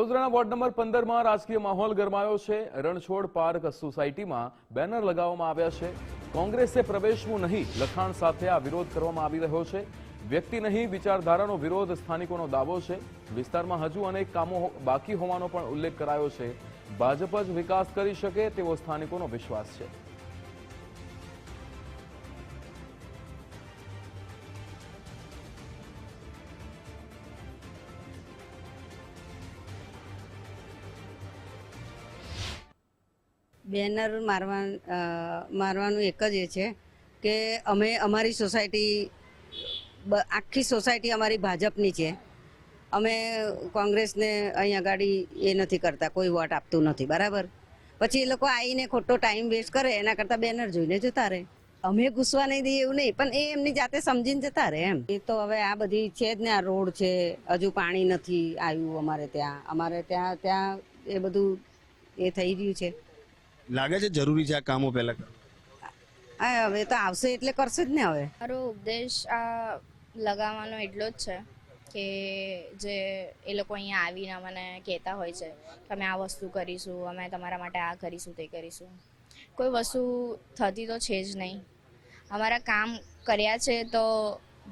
વડોદરાના ward number 15માં રાજકીય માહોલ ગરમાયો છે। રણછોડ પાર્ક સોસાયટીમાં બેનર લગાવવામાં આવ્યા છે। કોંગ્રેસે પ્રવેશવું નહીં લખાણ સાથે આ વિરોધ કરવામાં આવી રહ્યો છે। વ્યક્તિ નહીં વિચારધારાનો વિરોધ સ્થાનિકોનો દાવો છે। વિસ્તારમાં હજુ અનેક કામો બાકી હોવાનો પણ ઉલ્લેખ કરાયો છે। ભાજપ જ વિકાસ કરી શકે તેવો સ્થાનિકોનો વિશ્વાસ છે। બેનર મારવાનું એક જ એ છે કે અમે અમારી સોસાયટી આખી સોસાયટી અમારી ભાજપની છે। અમે કોંગ્રેસને અહીં આગળ એ નથી કરતા, કોઈ વોટ આપતું નથી, બરાબર। પછી એ લોકો આવીને ખોટો ટાઈમ વેસ્ટ કરે, એના કરતાં બેનર જોઈને જતા રહે। અમે ગુસ્સા નહીં દઈએ એવું નહીં, પણ એ એમની જાતે સમજીને જતા રહે એમ। એ તો હવે આ બધી છે જ ને, આ રોડ છે, હજુ પાણી નથી આવ્યું અમારે ત્યાં એ બધું એ થઈ રહ્યું છે। લાગે છે જરૂરી છે આ કામો પહેલા કરવા? હા, હવે તો આવશે એટલે કરશે જ ને। હવે મારો ઉપદેશ આ લગાવવાનો એટલો જ છે કે જે એ લોકો અહીંયા આવીને મને કહેતા હોય છે કે અમે આ વસ્તુ કરીશું, અમે તમારા માટે આ કરીશું, તે કરીશું, કોઈ વસ્તુ થતી તો છે જ નહીં। અમારા કામ કર્યા છે તો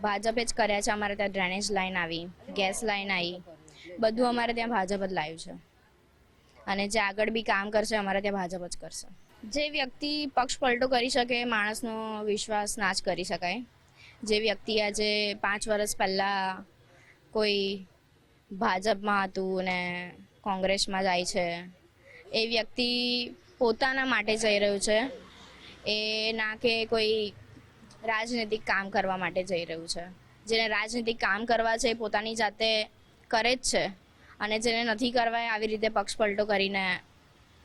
ભાજપે જ કર્યા છે। અમારે ત્યાં ડ્રેનેજ લાઈન આવી, ગેસ લાઈન આવી, બધું અમારે ત્યાં ભાજપ જ લાવ્યું છે, અને જે આગળ બી કામ કરશે અમારે ત્યાં ભાજપ જ કરશે। જે વ્યક્તિ પક્ષ પલટો કરી શકે, માણસનો વિશ્વાસ ના જ કરી શકાય। જે વ્યક્તિ આજે 5 વર્ષ પહેલાં કોઈ ભાજપમાં હતું ને કોંગ્રેસમાં જાય છે, એ વ્યક્તિ પોતાના માટે જઈ રહ્યું છે, એ ના કે કોઈ રાજનીતિક કામ કરવા માટે જઈ રહ્યું છે। જેને રાજનીતિક કામ કરવા છે એ પોતાની જાતે કરે જ છે, અને જેને નથી કરવા આવી રીતે પક્ષ પલટો કરીને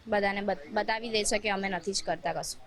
બધાને બતાવી દે છે કે અમે નથી જ કરતા કશું।